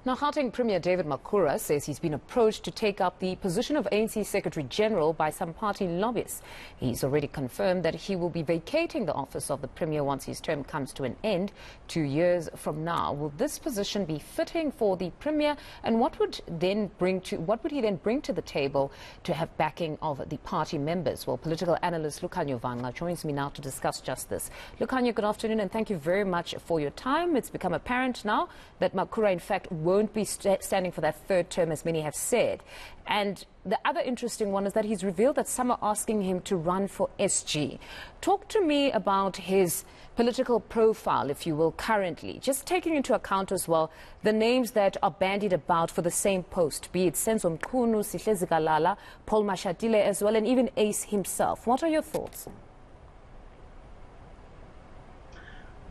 Now, Gauteng Premier David Makhura says he's been approached to take up the position of ANC Secretary General by some party lobbyists. He's already confirmed that he will be vacating the office of the Premier once his term comes to an end 2 years from now. Will this position be fitting for the Premier, and what would he then bring to the table to have backing of the party members? Well, political analyst Lukhanyo Vanqa joins me now to discuss just this. Lukhanyo, good afternoon, and thank you very much for your time. It's become apparent now that Makura, in fact, won't be standing for that third term, as many have said. And the other interesting one is that he's revealed that some are asking him to run for SG. Talk to me about his political profile, if you will, currently, just taking into account as well the names that are bandied about for the same post, be it Senzo Mkhunu, Sihlezi Galala, Paul Mashatile as well, and even Ace himself. What are your thoughts?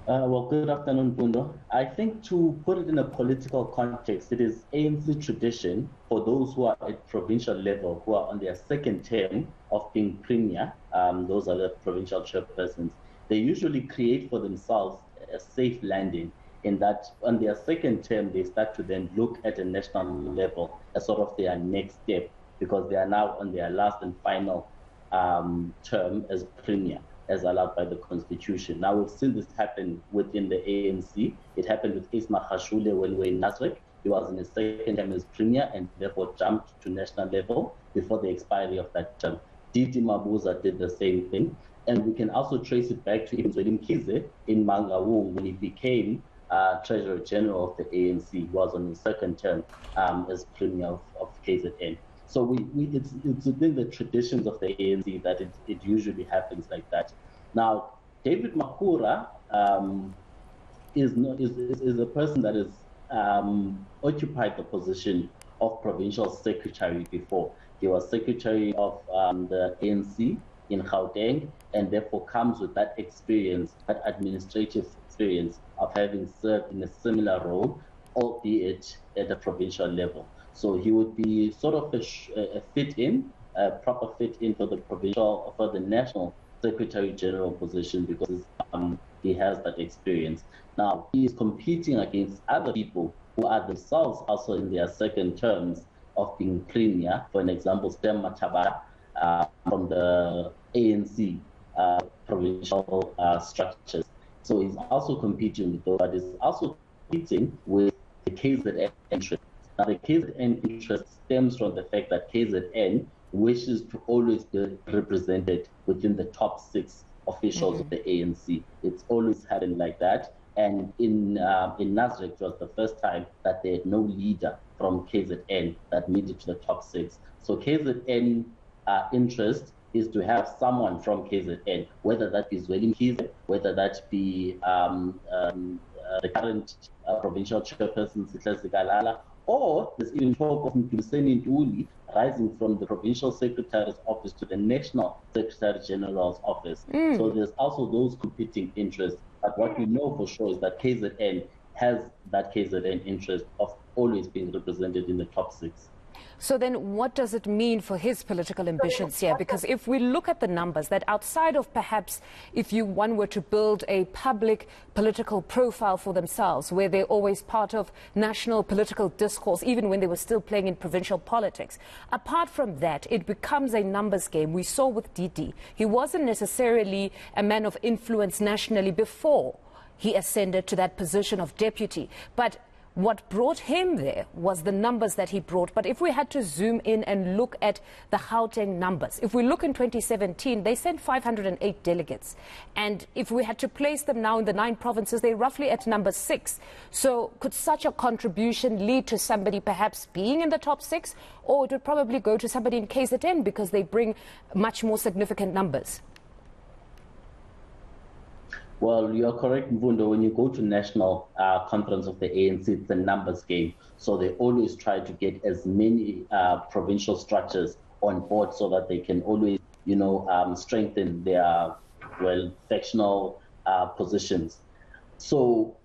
Well, good afternoon, Bundo. I think to put it in a political context, it is ANC tradition for those who are at provincial level, who are on their second term of being premier, those are the provincial chairpersons, they usually create for themselves a safe landing in that on their second term, they start to then look at a national level as sort of their next step, because they are now on their last and final term as premier, as allowed by the Constitution. Now, we've seen this happen within the ANC. It happened with Ace Magashule when we were in Nasrec. He was in his second term as premier and therefore jumped to national level before the expiry of that term. Didi Mabuza did the same thing. And we can also trace it back to Ibn Kize in Mangaung when he became Treasurer General of the ANC. He was on his second term as premier of KZN. So it's within the traditions of the ANC that it usually happens like that. Now, David Makhura is a person that has occupied the position of provincial secretary before. He was secretary of the ANC in Gauteng, and therefore comes with that experience, that administrative experience of having served in a similar role, albeit at a provincial level. So he would be sort of a fit-in, a proper fit-in for the National Secretary General position, because he has that experience. Now, he is competing against other people who are themselves also in their second terms of being premier. For an example, Stem Mathabara from the ANC provincial structures. So he's also competing with those, but he's also competing with the KZN interest. Now, the KZN interest stems from the fact that KZN wishes to always be represented within the top 6 officials of the ANC. It's always happened like that. And in Nasrec, it was the first time that they had no leader from KZN that made it to the top 6. So KZN interest is to have someone from KZN, whether that be Zweli Mkhize, whether that be the current provincial chairperson, Sihlezi Galala, or there's even talk of Mdumiseni Ntuli rising from the provincial secretary's office to the national secretary general's office. So there's also those competing interests. But what we know for sure is that KZN has that KZN interest of always being represented in the top 6. So then what does it mean for his political ambitions here? Because if we look at the numbers, that outside of perhaps if one were to build a public political profile for themselves, where they're always part of national political discourse, even when they were still playing in provincial politics, apart from that, it becomes a numbers game. We saw with Didi. He wasn't necessarily a man of influence nationally before he ascended to that position of deputy. But what brought him there was the numbers that he brought. But if we had to zoom in and look at the Gauteng numbers, if we look in 2017, they sent 508 delegates. And if we had to place them now in the 9 provinces, they're roughly at number 6. So could such a contribution lead to somebody perhaps being in the top 6? Or it would probably go to somebody in KZN because they bring much more significant numbers? Well, you're correct, Mvundo. When you go to national conference of the ANC, it's a numbers game. So they always try to get as many provincial structures on board so that they can always, strengthen their, factional positions. So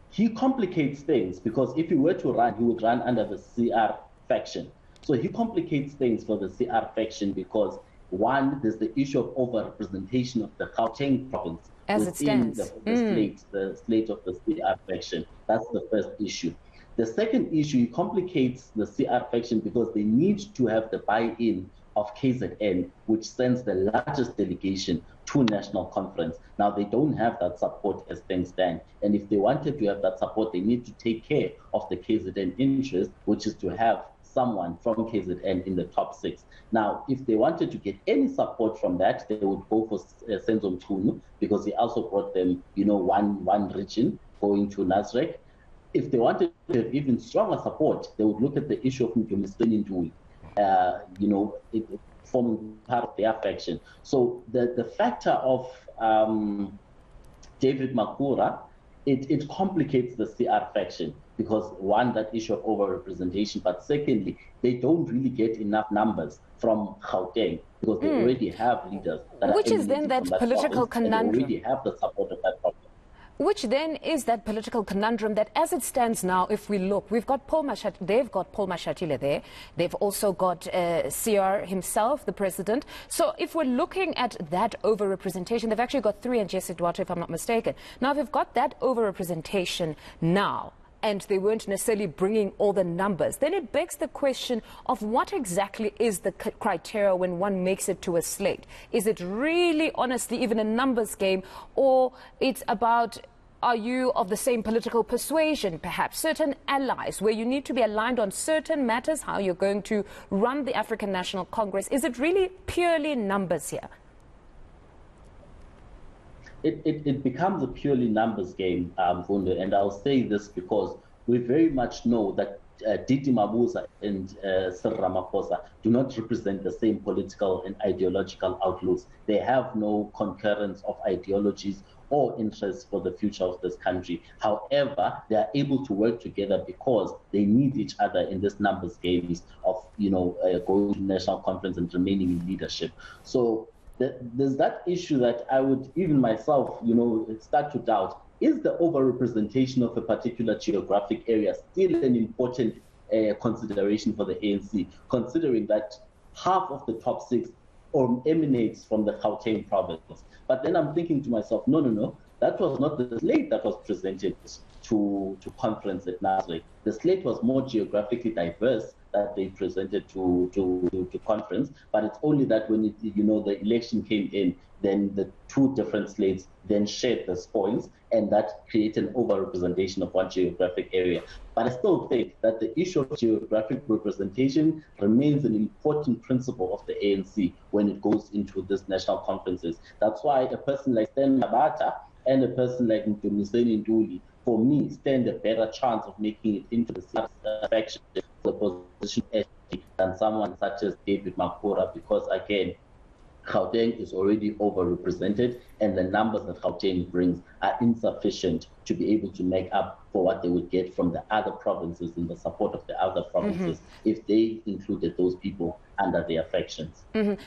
he complicates things, because if he were to run, he would run under the CR faction. So he complicates things for the CR faction because, one, there's the issue of over-representation of the Gauteng province. As it stands. The slate of the CR faction. That's the first issue. The second issue, it complicates the CR faction because they need to have the buy-in of KZN, which sends the largest delegation to national conference. Now, they don't have that support as things stand. And if they wanted to have that support, they need to take care of the KZN interest, which is to have someone from KZN in the top 6. Now, if they wanted to get any support from that, they would go for Senzo Mchunu, because he also brought them, one region going to Nasrec. If they wanted to have even stronger support, they would look at the issue of Mdumiseni Ntuli, forming part of their faction. So the factor of David Makhura, it complicates the CR faction because, one, that issue of overrepresentation, but secondly, they don't really get enough numbers from Gauteng because they already have leaders that Which is then that political conundrum. They already have the support of that problem. Which then is that political conundrum that, as it stands now, if we look, we've got they've got Paul Mashatile there. They've also got CR himself, the president. So if we're looking at that overrepresentation, they've actually got 3 and Jesse Duarte, if I'm not mistaken. Now, if they've got that overrepresentation now, and they weren't necessarily bringing all the numbers, then it begs the question of what exactly is the criteria when one makes it to a slate. Is it really, honestly, even a numbers game, or it's about, are you of the same political persuasion, perhaps, certain allies, where you need to be aligned on certain matters, how you're going to run the African National Congress? Is it really purely numbers here? It becomes a purely numbers game, Vundo, and I'll say this because we very much know that Didi Mabuza and Cyril Ramaphosa do not represent the same political and ideological outlooks. They have no concurrence of ideologies or interests for the future of this country. However, they are able to work together because they need each other in this numbers games of, going to national conference and remaining in leadership. So there's that issue that I would even myself, start to doubt. Is the overrepresentation of a particular geographic area still an important consideration for the ANC, considering that half of the top 6 emanates from the Gauteng province? But then I'm thinking to myself, no, that was not the slate that was presented to conference at Nasrec. The slate was more geographically diverse that they presented to conference, but it's only that when the election came in, then the 2 different slates then shared the spoils, and that created an overrepresentation of one geographic area. But I still think that the issue of geographic representation remains an important principle of the ANC when it goes into these national conferences. That's why a person like Stan Mabata and a person like Mdumiseni Ntuli, for me, stand a better chance of making it into the faction the position than someone such as David Makhura, because again, Gauteng is already overrepresented, and the numbers that Gauteng brings are insufficient to be able to make up for what they would get from the other provinces and the support of the other provinces if they included those people under their factions.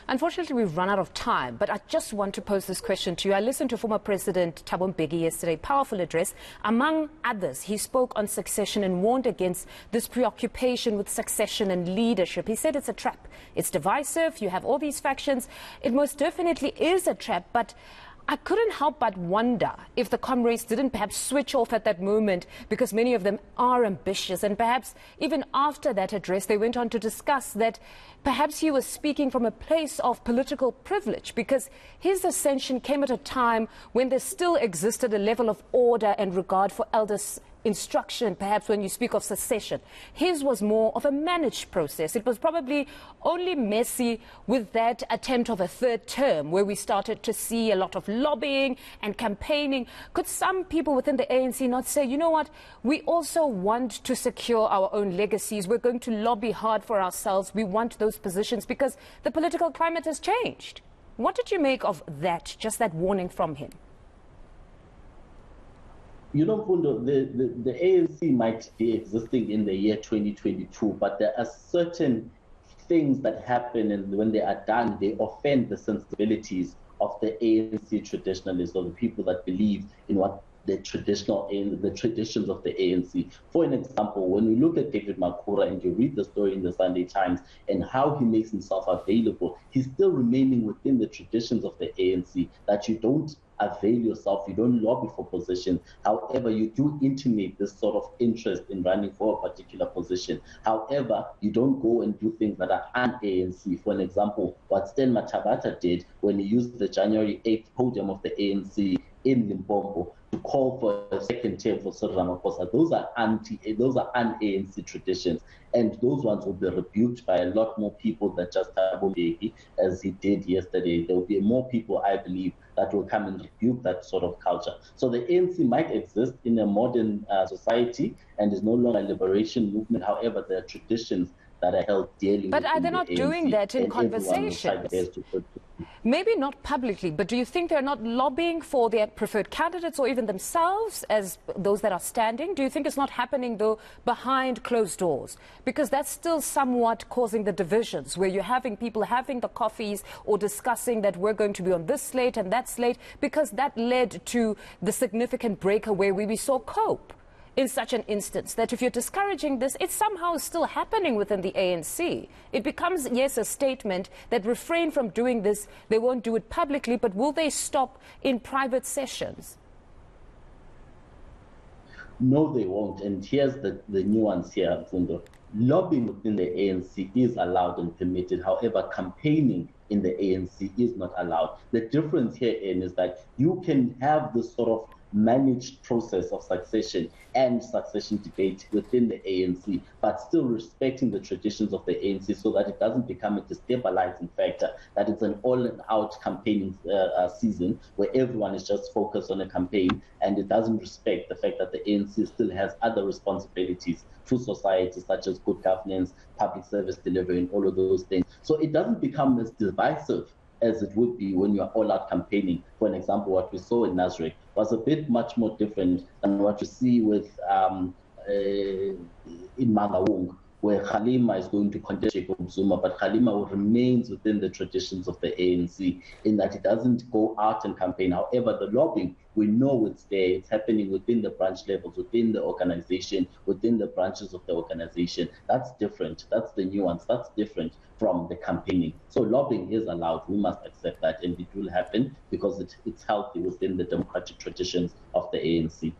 Unfortunately, we've run out of time, but I just want to pose this question to you. I listened to former President Thabo Mbeki yesterday, powerful address. Among others, he spoke on succession and warned against this preoccupation with succession and leadership. He said it's a trap. It's divisive. You have all these factions. It most definitely is a trap, but I couldn't help but wonder if the comrades didn't perhaps switch off at that moment, because many of them are ambitious, and perhaps even after that address they went on to discuss that perhaps he was speaking from a place of political privilege, because his ascension came at a time when there still existed a level of order and regard for elders' instruction, perhaps when you speak of secession. His was more of a managed process. It was probably only messy with that attempt of a 3rd term where we started to see a lot of lobbying and campaigning. Could some people within the ANC not say, you know what, we also want to secure our own legacies. We're going to lobby hard for ourselves. We want those positions because the political climate has changed. What did you make of that, just that warning from him? Fundo, the ANC might be existing in the year 2022, but there are certain things that happen, and when they are done, they offend the sensibilities of the ANC traditionalists, or the people that believe in what the traditions of the ANC. For an example, when you look at David Makhura and you read the story in the Sunday Times and how he makes himself available, he's still remaining within the traditions of the ANC, that you don't avail yourself, you don't lobby for positions. However, you do intimate this sort of interest in running for a particular position. However, you don't go and do things that are un-ANC. For an example, what Sten Mathabata did when he used the January 8th podium of the ANC in Limpopo to call for a second term for Cyril Ramaphosa. Those are un-ANC traditions, and those ones will be rebuked by a lot more people than just Thabo Mbeki, as he did yesterday. There will be more people, I believe, that will come and rebuke that sort of culture. So the ANC might exist in a modern society and is no longer a liberation movement. However, there are traditions that are held dearly. But are they not doing that in conversations? Maybe not publicly, but do you think they're not lobbying for their preferred candidates or even themselves as those that are standing? Do you think it's not happening, though, behind closed doors? Because that's still somewhat causing the divisions, where you're having people having the coffees or discussing that we're going to be on this slate and that slate, because that led to the significant breakaway where we saw COPE. In such an instance, that if you're discouraging this, it's somehow still happening within the ANC. It becomes, yes, a statement that refrain from doing this, they won't do it publicly, but will they stop in private sessions? No, they won't. And here's the nuance here, Fundo. Lobbying within the ANC is allowed and permitted. However, campaigning in the ANC is not allowed. The difference here is that you can have this sort of managed process of succession and succession debate within the ANC, but still respecting the traditions of the ANC so that it doesn't become a destabilizing factor, that it's an all-out campaigning season where everyone is just focused on a campaign and it doesn't respect the fact that the ANC still has other responsibilities to society, such as good governance, public service delivery, and all of those things. So it doesn't become as divisive as it would be when you're all-out campaigning. For an example, what we saw in Nasrec was a bit much more different than what you see with in Mangaung, where Kgalema is going to contest Jacob Zuma, but Kgalema remains within the traditions of the ANC in that it doesn't go out and campaign. However, the lobbying, we know it's there. It's happening within the branch levels, within the organization, within the branches of the organization. That's different. That's the nuance. That's different from the campaigning. So lobbying is allowed. We must accept that, and it will happen because it's healthy within the democratic traditions of the ANC.